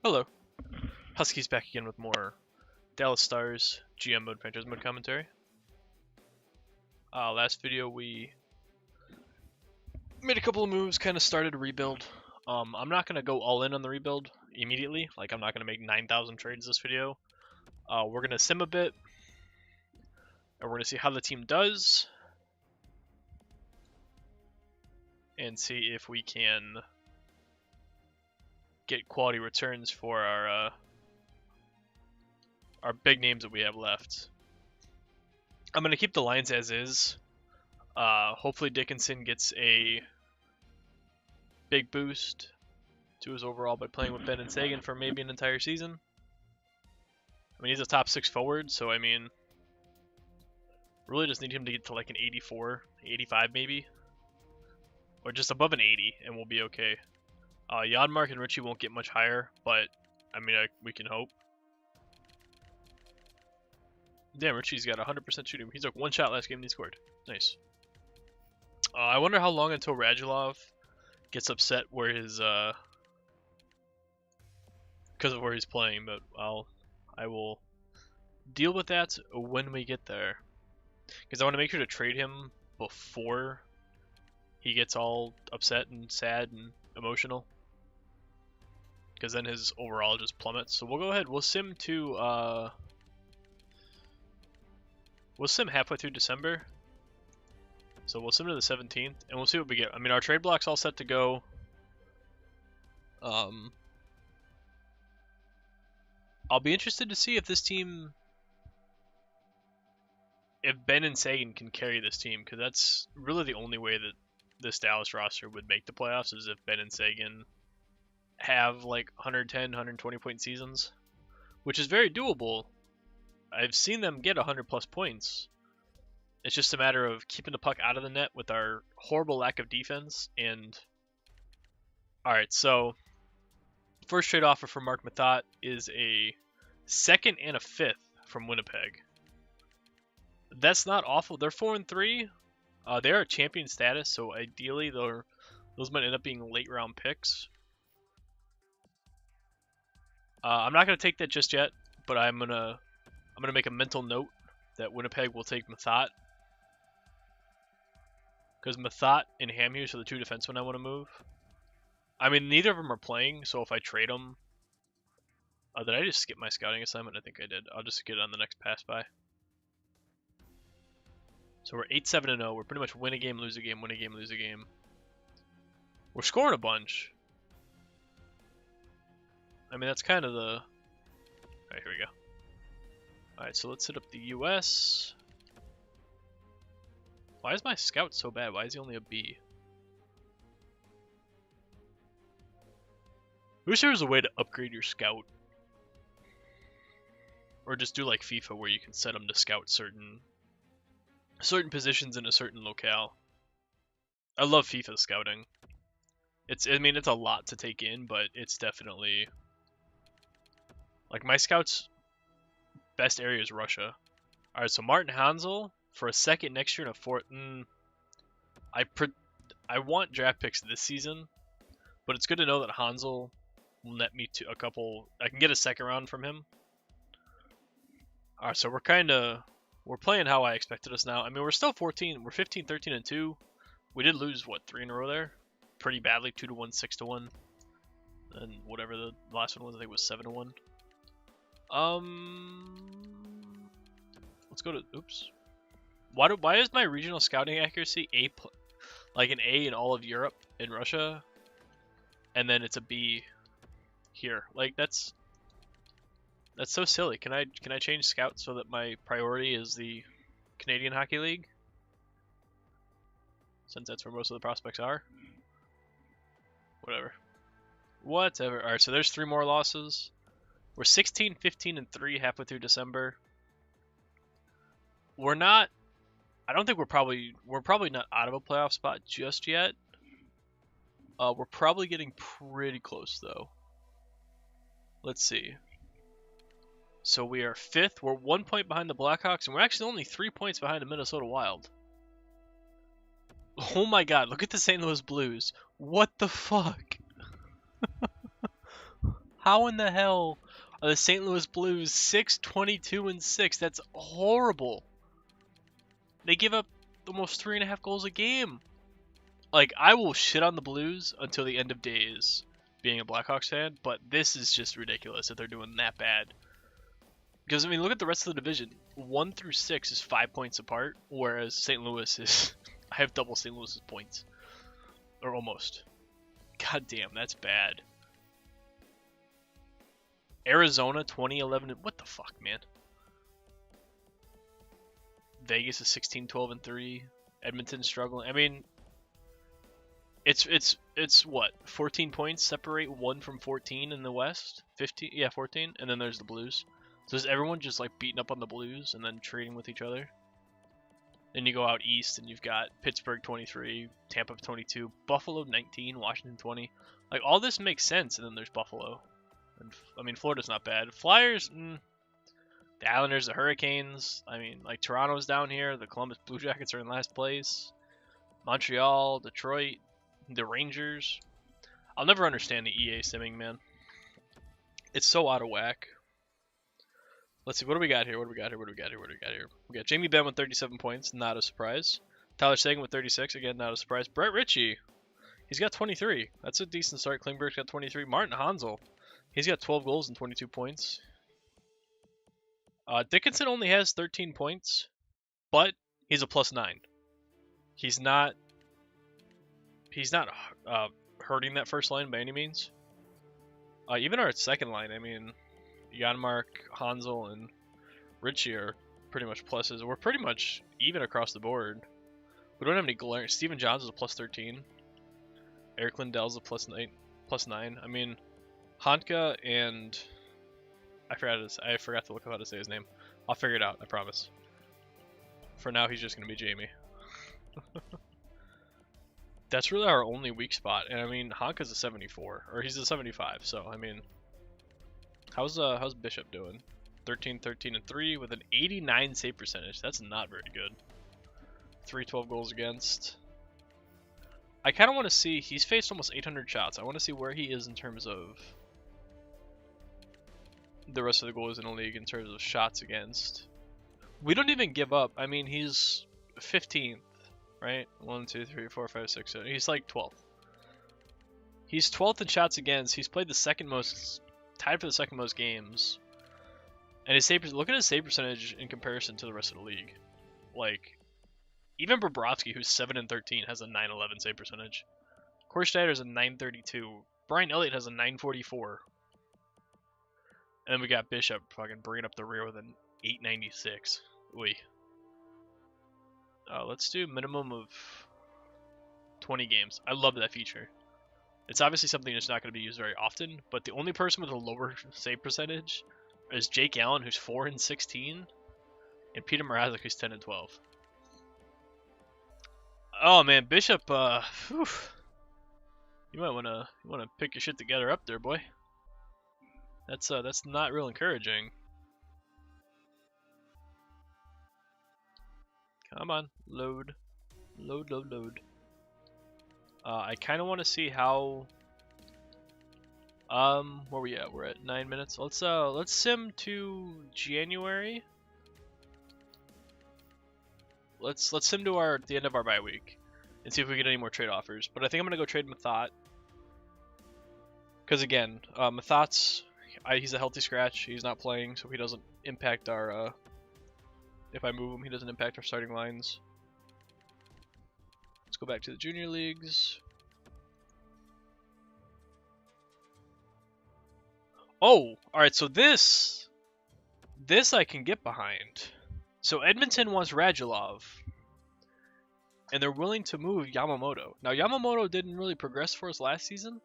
Hello, Huskies back again with more Dallas Stars GM mode, franchise mode commentary. Last video we made a couple of moves, kind of started a rebuild. I'm not gonna go all in on the rebuild immediately. Like I'm not gonna make 9,000 trades this video. We're gonna sim a bit, and we're gonna see how the team does, and see if we can get quality returns for our big names that we have left. I'm gonna keep the lines as is. Hopefully Dickinson gets a big boost to his overall by playing with Ben and Sagan for maybe an entire season. I mean, he's a top 6 forward, so I mean, really just need him to get to like an 84, 85 maybe, or just above an 80, and we'll be okay. Yadmark and Richie won't get much higher, but I mean, we can hope. Damn, Richie's got 100% shooting. He's like one shot last game and he scored. Nice. I wonder how long until Radulov gets upset where his because of where he's playing, but I will deal with that when we get there, because I want to make sure to trade him before he gets all upset and sad and emotional, because then his overall just plummets. So we'll go ahead, we'll sim to we'll sim halfway through December. So we'll sim to the 17th, and we'll see what we get. I mean, our trade block's all set to go. I'll be interested to see if this team, if Ben and Sagan can carry this team, because that's really the only way that this Dallas roster would make the playoffs, is if Ben and Sagan have like 110, 120 point seasons, which is very doable. I've seen them get 100 plus points. It's just a matter of keeping the puck out of the net with our horrible lack of defense. And alright, so first trade offer for Mark Mathot is a 2nd and a 5th from Winnipeg. That's not awful. They're 4-3. They are champion status, so ideally those might end up being late round picks. I'm not gonna take that just yet, but I'm gonna make a mental note that Winnipeg will take Mathot, because Mathot and Hamhuis are the 2 defensemen I want to move. I mean, neither of them are playing, so if I trade them... did I just skip my scouting assignment? I think I did. I'll just get it on the next pass by. So we're 8-7-0. We're pretty much win a game, lose a game, win a game, lose a game. We're scoring a bunch. I mean, that's kind of the... Alright, here we go. Alright, so let's hit up the US. Why is my scout so bad? Why is he only a B? I wish there was a way to upgrade your scout. Or just do like FIFA where you can set them to scout certain positions in a certain locale. I love FIFA scouting. I mean, it's a lot to take in, but it's definitely... Like, my scout's best area is Russia. Alright, so Martin Hansel for a 2nd next year and a 4th. I want draft picks this season, but it's good to know that Hansel will net me to a couple. I can get a 2nd round from him. Alright, so we're playing how I expected us now. I mean, we're still 14. We're 15, 13, and 2. We did lose, what, 3 in a row there? Pretty badly, 2-1, 6-1. And whatever the last one was, I think it was 7-1. Let's go to, oops. Why is my regional scouting accuracy like an A in all of Europe in Russia, and then it's a B here? Like, that's so silly. Can I change scout so that my priority is the Canadian Hockey League, since that's where most of the prospects are? Whatever. Alright, so there's 3 more losses. We're 16, 15, and 3 halfway through December. We're not... I don't think we're probably not out of a playoff spot just yet. We're probably getting pretty close, though. Let's see. So we are 5th. We're 1 point behind the Blackhawks, and we're actually only 3 points behind the Minnesota Wild. Oh my god, look at the St. Louis Blues. What the fuck? How in the hell are the St. Louis Blues 6-22-6? That's horrible. They give up almost 3.5 goals a game. Like, I will shit on the Blues until the end of days being a Blackhawks fan, but this is just ridiculous that they're doing that bad. Because, I mean, look at the rest of the division. 1 through 6 is 5 points apart, whereas St. Louis is... I have double St. Louis's points. Or almost. God damn, that's bad. Arizona 2011. What the fuck, man? Vegas is 16-12-3. Edmonton struggling. I mean, it's what? 14 points separate 1 from 14 in the West. 15, yeah, 14. And then there's the Blues. So is everyone just like beating up on the Blues and then trading with each other? Then you go out east and you've got Pittsburgh 23, Tampa 22, Buffalo 19, Washington 20. Like, all this makes sense, and then there's Buffalo. And I mean, Florida's not bad. Flyers, the Islanders, the Hurricanes. I mean, like, Toronto's down here. The Columbus Blue Jackets are in last place. Montreal, Detroit, the Rangers. I'll never understand the EA simming, man. It's so out of whack. Let's see, what do we got here? We got Jamie Benn with 37 points, not a surprise. Tyler Seguin with 36, again, not a surprise. Brett Ritchie, he's got 23. That's a decent start. Klingberg's got 23. Martin Hansel, he's got 12 goals and 22 points. Dickinson only has 13 points, but he's a +9. He's not hurting that first line by any means. Even our second line, I mean, Janmark, Hansel, and Ritchie are pretty much pluses. We're pretty much even across the board. We don't have any glaring. Steven Johns is a +13. Eric Lindell's a +9. I mean, Hanka and I forgot to look up how to say his name. I'll figure it out, I promise. For now, he's just gonna be Jamie. That's really our only weak spot, and I mean, Hanka's a 74, or he's a 75. So I mean, how's Bishop doing? 13-13-3 with an 89 save percentage. That's not very good. 312 goals against. I kind of want to see. He's faced almost 800 shots. I want to see where he is in terms of the rest of the goalies in the league in terms of shots against. We don't even give up. I mean, he's 15th, right? 1, 2, 3, 4, 5, 6, 7. He's like 12th. He's 12th in shots against. He's played the second most, tied for the second most games. And his save, look at his save percentage in comparison to the rest of the league. Like, even Bobrovsky, who's 7-13, has a 911 save percentage. Korstadter's a 932. Brian Elliott has a 944. And then we got Bishop fucking bringing up the rear with an 896. Oy. Let's do minimum of 20 games. I love that feature. It's obviously something that's not going to be used very often, but the only person with a lower save percentage is Jake Allen, who's 4-16, and Peter Mrazek, who's 10-12. Oh man, Bishop, you might wanna pick your shit together up there, boy. That's not real encouraging. Come on, load. I kind of want to see how. Where we at? We're at 9 minutes. Let's sim to January. Let's sim to the end of our bye week and see if we get any more trade offers. But I think I'm gonna go trade Mathot. Because again, Mathot's he's a healthy scratch. He's not playing, so he doesn't impact our. If I move him, he doesn't impact our starting lines. Let's go back to the junior leagues. Oh, all right. So this I can get behind. So Edmonton wants Radulov, and they're willing to move Yamamoto. Now Yamamoto didn't really progress for us last season,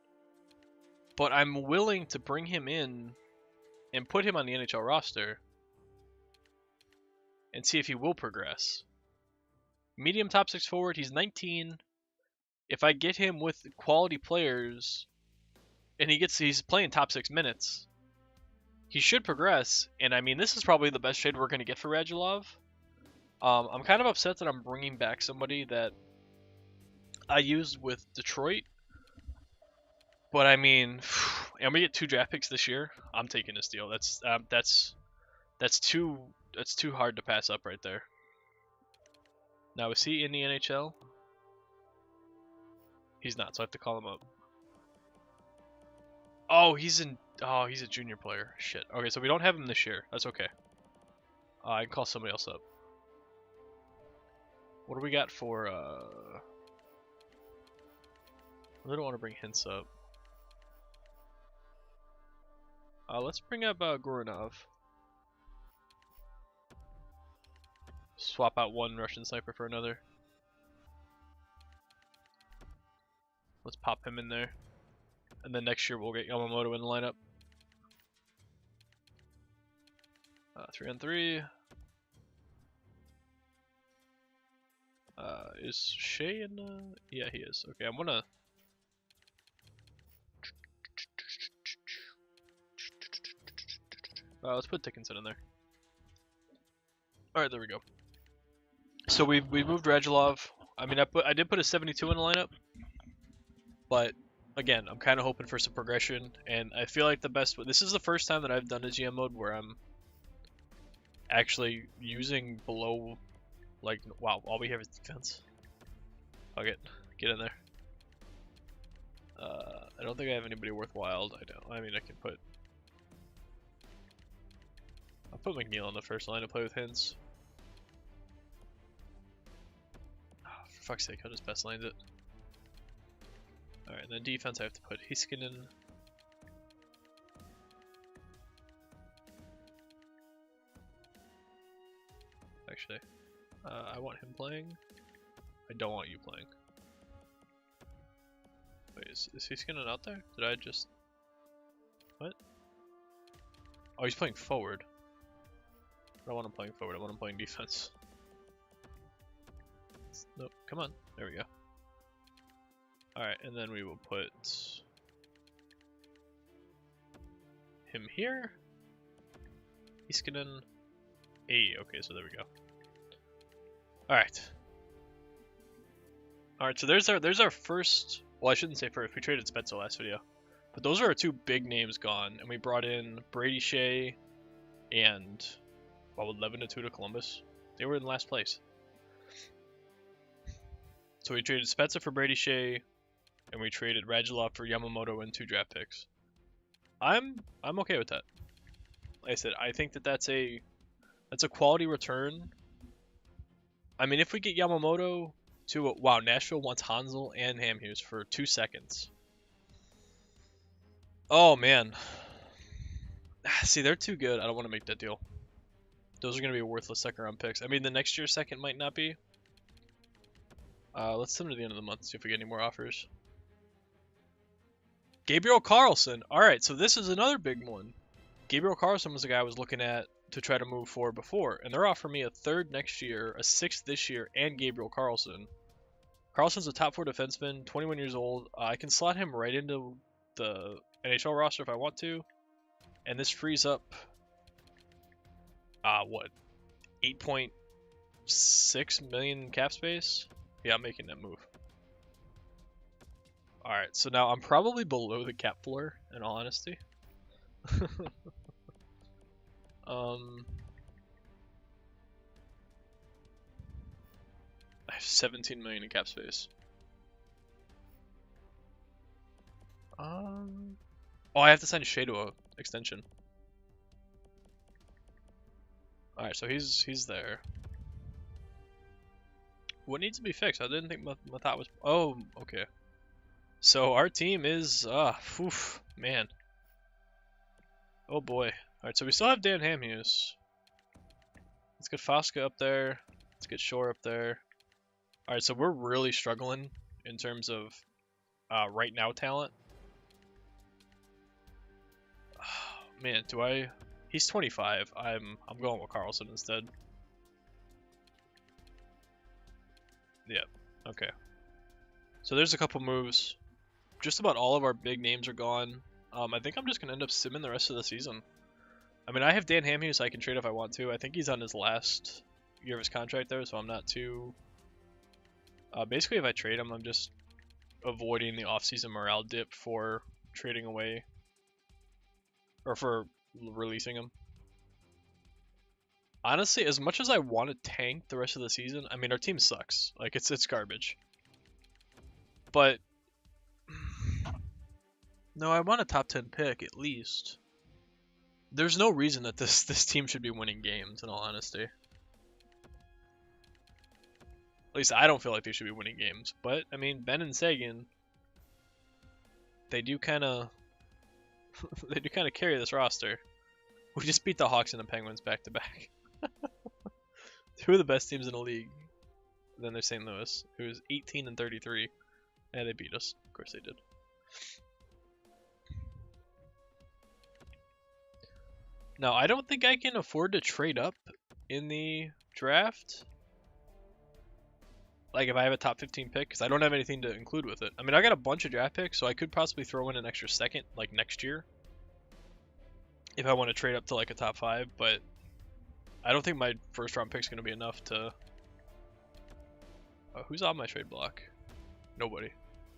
but I'm willing to bring him in and put him on the NHL roster and see if he will progress. Medium top 6 forward, he's 19. If I get him with quality players and he's playing top 6 minutes, he should progress. And I mean, this is probably the best trade we're going to get for Radulov. I'm kind of upset that I'm bringing back somebody that I used with Detroit. But I mean, and we get 2 draft picks this year, I'm taking this deal. That's too hard to pass up right there. Now, is he in the NHL? He's not, so I have to call him up. Oh, he's a junior player. Shit. Okay, so we don't have him this year. That's okay. I can call somebody else up. What do we got for, I really don't want to bring Hints up. Let's bring up Goranov. Swap out one Russian sniper for another. Let's pop him in there. And then next year we'll get Yamamoto in the lineup. 3-on-3. Is Shea in the... Yeah, he is. Okay, I'm gonna... let's put Dickinson in there. Alright, there we go. So we've moved Radulov. I mean, I did put a 72 in the lineup. But, again, I'm kind of hoping for some progression. And I feel like the best... This is the first time that I've done a GM mode where I'm actually using below... Like, wow, all we have is defense. Fuck it. Get in there. I don't think I have anybody worthwhile. I mean, I can put... I'll put McNeil on the first line to play with Hints. Oh, for fuck's sake, I'll just best lines it. Alright, and then defense I have to put Heiskanen. Actually, I want him playing. I don't want you playing. Wait, is Heiskanen out there? Did I just... What? Oh, he's playing forward. I don't want him playing forward, I want him playing defense. Nope, come on. There we go. Alright, and then we will put him here. Heiskanen. Hey, okay, so there we go. Alright. Alright, so there's our first... Well, I shouldn't say first. We traded Spezza last video. But those are our 2 big names gone. And we brought in Brady Shea and... Well, 11-2 to Columbus. They were in last place. So we traded Spezza for Brady Shea, and we traded Radulov for Yamamoto and 2 draft picks. I'm okay with that. Like I said, I think that's a quality return. I mean, if we get Yamamoto to wow, Nashville wants Hansel and Hamhuis for 2 seconds. Oh man. See, they're too good. I don't want to make that deal. Those are going to be worthless second-round picks. I mean, the next year's second might not be. Let's send them to the end of the month, see if we get any more offers. Gabriel Carlsson. Alright, so this is another big one. Gabriel Carlsson was the guy I was looking at to try to move forward before. And they're offering me a 3rd next year, a 6th this year, and Gabriel Carlsson. Carlson's a top 4 defenseman, 21 years old. I can slot him right into the NHL roster if I want to. And this frees up... what? 8.6 million cap space? Yeah, I'm making that move. Alright, so now I'm probably below the cap floor, in all honesty. I have 17 million in cap space. Oh, I have to sign Shea to a extension. Alright, so he's there. What needs to be fixed? I didn't think Matat was... Oh, okay. So our team is... oof, man. Oh boy. Alright, so we still have Dan Hamhuis. Let's get Fosca up there. Let's get Shore up there. Alright, so we're really struggling in terms of right now talent. Oh, man, do I... He's 25. I'm going with Carlsson instead. Yeah, okay. So there's a couple moves. Just about all of our big names are gone. I think I'm just going to end up simming the rest of the season. I mean, I have Dan Hamhuis I can trade if I want to. I think he's on his last year of his contract there, so I'm not too... basically, if I trade him, I'm just avoiding the off-season morale dip for trading away or for releasing him. Honestly, as much as I want to tank the rest of the season, I mean our team sucks. Like it's garbage. But no, I want a top 10 pick at least. There's no reason that this team should be winning games, in all honesty. At least I don't feel like they should be winning games. But I mean, Ben and Sagan, they do kind of carry this roster. We just beat the Hawks and the Penguins back to back. Two of the best teams in the league. Then there's St. Louis, who's 18 and 33. Yeah, they beat us. Of course they did. Now, I don't think I can afford to trade up in the draft. Like, if I have a top 15 pick, because I don't have anything to include with it. I mean, I got a bunch of draft picks, so I could possibly throw in an extra second, like, next year. If I want to trade up to, like, a top 5, but I don't think my first round pick's going to be enough to... who's on my trade block? Nobody.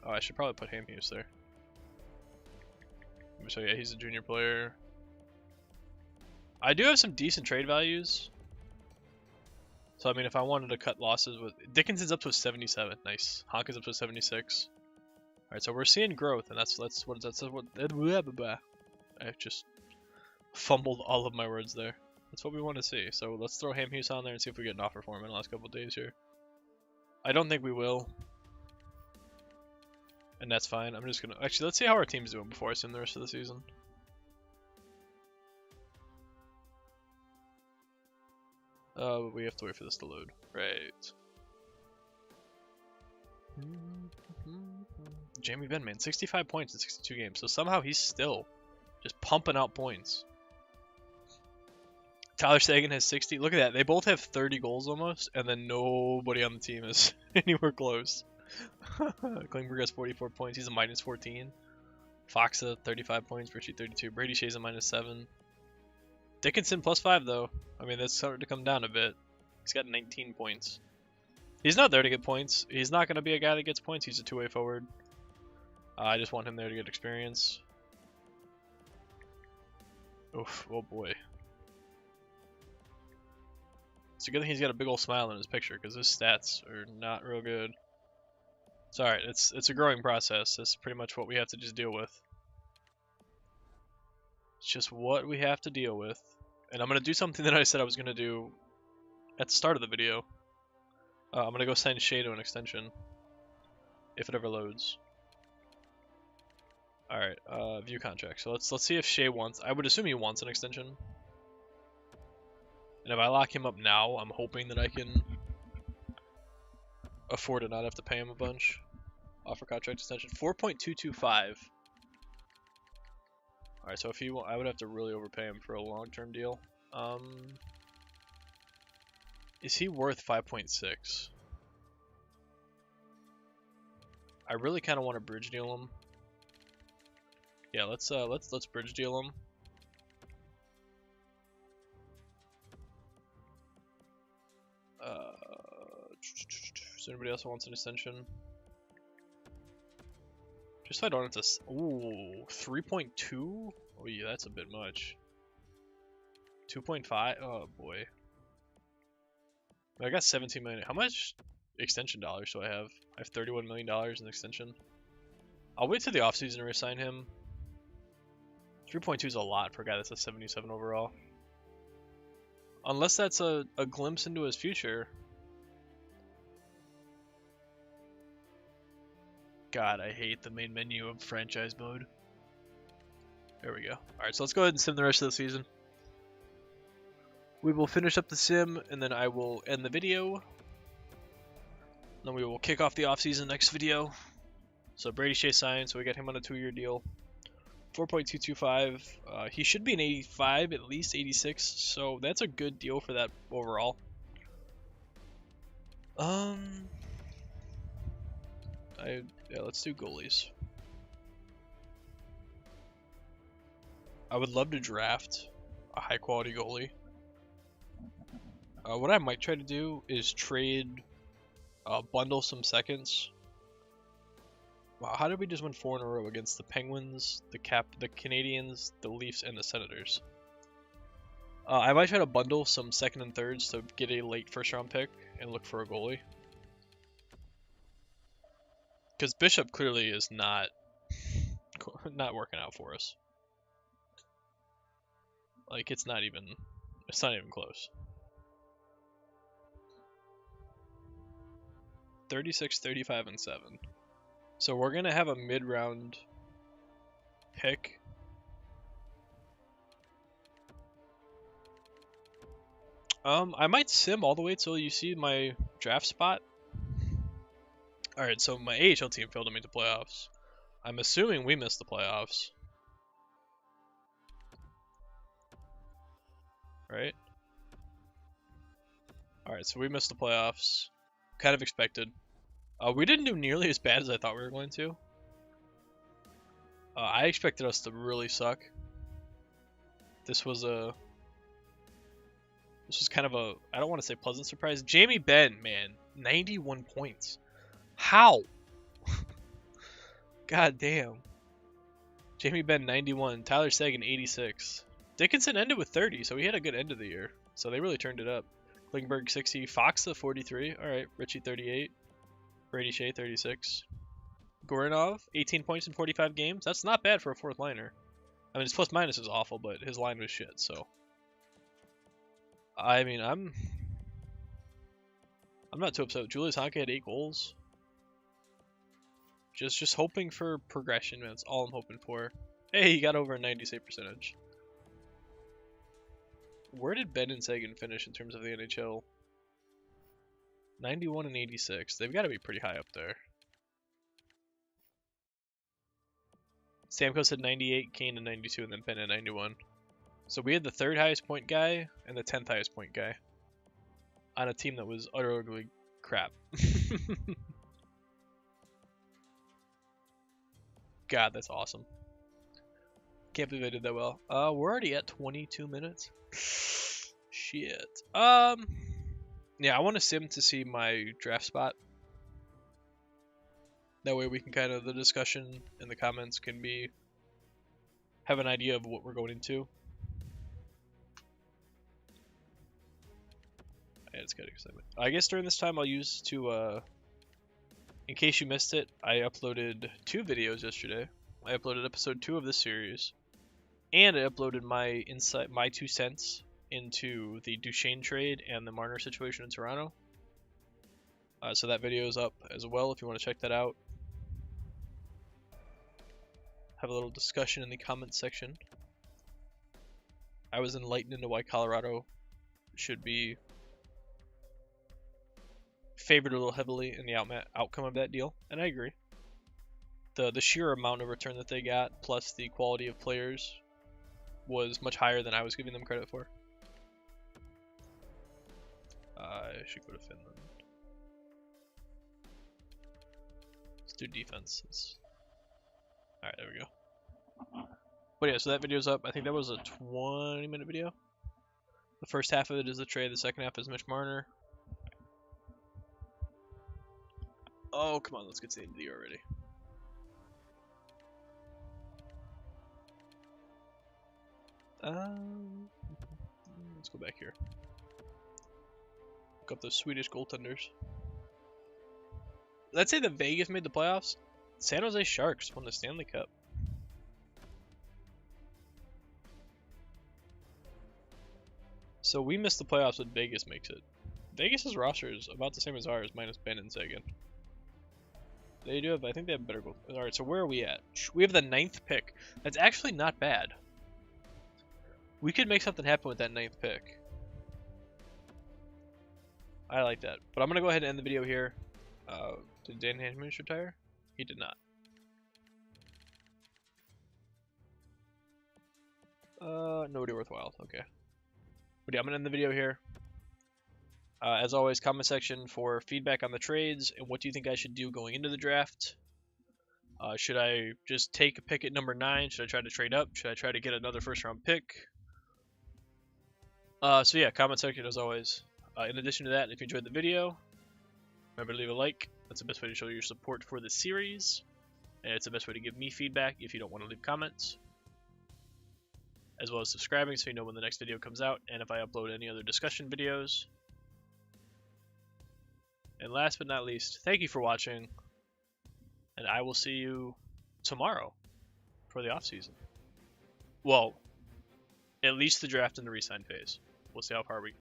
Oh, I should probably put Hamhuis there. So yeah, he's a junior player. I do have some decent trade values. So I mean, if I wanted to cut losses with... Dickinson's up to a 77. Nice. Honka's up to a 76. Alright, so we're seeing growth, and that's what... I just fumbled all of my words there. That's what we want to see. So let's throw Hamhuis on there and see if we get an offer for him in the last couple of days here. I don't think we will. And that's fine. I'm just gonna... Actually, let's see how our team's doing before I send the rest of the season. We have to wait for this to load. Right. Jamie Benn, man. 65 points in 62 games. So somehow he's still just pumping out points. Tyler Seguin has 60. Look at that. They both have 30 goals almost. And then nobody on the team is anywhere close. Klingberg has 44 points. He's a minus 14. Foxa, 35 points. Richie, 32. Brady Shea's a minus 7. Dickinson plus 5 though. I mean, that's starting to come down a bit. He's got 19 points. He's not there to get points. He's not going to be a guy that gets points. He's a two-way forward. I just want him there to get experience. Oof, oh boy. It's a good thing he's got a big old smile in his picture because his stats are not real good. It's alright. It's a growing process. That's pretty much what we have to just deal with. It's just what we have to deal with. And I'm going to do something that I said I was going to do at the start of the video. I'm going to go send Shea to an extension. If it ever loads. Alright, view contract. So let's see if Shea wants... I would assume he wants an extension. And if I lock him up now, I'm hoping that I can afford to not have to pay him a bunch. Offer contract extension. 4.225. Alright, so if he I would have to really overpay him for a long-term deal. Is he worth 5.6? I really kind of want to bridge deal him. Yeah, let's bridge deal him. Is anybody else who wants an extension? Just so I don't have to... Ooh, 3.2? Oh yeah, that's a bit much. 2.5? Oh boy. I got 17 million. How much extension dollars do I have? I have $31 million in extension. I'll wait till the offseason to resign him. 3.2 is a lot for a guy that's a 77 overall. Unless that's a glimpse into his future. God, I hate the main menu of franchise mode. There we go. Alright, so let's go ahead and sim the rest of the season. We will finish up the sim, and then I will end the video. Then we will kick off the offseason next video. So Brady Shea signed, so we got him on a 2-year deal. 4.225. He should be an 85, at least 86, so that's a good deal for that overall. Yeah, let's do goalies. I would love to draft a high quality goalie. What I might try to do is trade, bundle some seconds Wow, how did we just win 4 in a row against the Penguins, the Canadians, the Leafs, and the Senators? I might try to bundle some second and thirds to get a late first round pick and look for a goalie. Because Bishop clearly is not working out for us. Like it's not even close. 36, 35, and 7. So we're gonna have a mid-round pick. I might sim all the way till you see my draft spot. Alright, so my AHL team failed to make the playoffs. I'm assuming we missed the playoffs. Right? Alright, so we missed the playoffs. Kind of expected. We didn't do nearly as bad as I thought we were going to. I expected us to really suck. This was kind of a, I don't want to say pleasant surprise. Jamie Benn, man, 91 points. How? God damn. Jamie Benn, 91. Tyler Seguin, 86. Dickinson ended with 30, so he had a good end of the year. So they really turned it up. Klingberg, 60. Foxa, 43. All right. Richie, 38. Brady Shea, 36. Goranov, 18 points in 45 games. That's not bad for a fourth liner. I mean, his plus minus is awful, but his line was shit, so. I mean, I'm not too upset. Julius Honka had 8 goals. Just hoping for progression, man. That's all I'm hoping for. Hey, he got over a 90 save percentage. Where did Ben and Sagan finish in terms of the NHL? 91 and 86. They've got to be pretty high up there. Stamkos had 98, Kane at 92, and then Ben at 91. So we had the 3rd highest point guy and the 10th highest point guy on a team that was utterly crap. God, that's awesome. Can't believe I did that well. We're already at 22 minutes. Shit. Yeah, I want to sim to see my draft spot. That way we can kind of, the discussion in the comments can be, have an idea of what we're going into. Yeah, it's good excitement. I guess during this time I'll use to, in case you missed it, I uploaded 2 videos yesterday. I uploaded episode 2 of this series, and I uploaded my 2 cents into the Duchesne trade and the Marner situation in Toronto. So that video is up as well if you want to check that out. Have a little discussion in the comments section. I was enlightened into why Colorado should be favored a little heavily in the outcome of that deal, and I agree. The sheer amount of return that they got, plus the quality of players, was much higher than I was giving them credit for. I should go to Finland. Let's do defense. Alright, there we go. But yeah, so that video's up. I think that was a 20-minute video. The first half of it is the trade, the second half is Mitch Marner. Oh, come on, let's get to the end of the year already. Let's go back here. Look up those Swedish goaltenders. Let's say that Vegas made the playoffs. San Jose Sharks won the Stanley Cup. So we missed the playoffs, but Vegas makes it. Vegas's roster is about the same as ours, minus Ben and Sagan. They do have, I think they have better goals. Alright, so where are we at? We have the 9th pick. That's actually not bad. We could make something happen with that 9th pick. I like that. But I'm going to go ahead and end the video here. Did Dan Hanman retire? He did not. Nobody worthwhile. Okay. But yeah, I'm going to end the video here. As always, comment section for feedback on the trades and what do you think I should do going into the draft. Should I just take a pick at number 9? Should I try to trade up? Should I try to get another first round pick? So yeah, comment section as always. In addition to that, if you enjoyed the video, remember to leave a like. That's the best way to show your support for the series. and it's the best way to give me feedback if you don't want to leave comments, as well as subscribing so you know when the next video comes out and if I upload any other discussion videos. And last but not least, thank you for watching, and I will see you tomorrow for the offseason. Well, at least the draft and the re-sign phase. We'll see how far we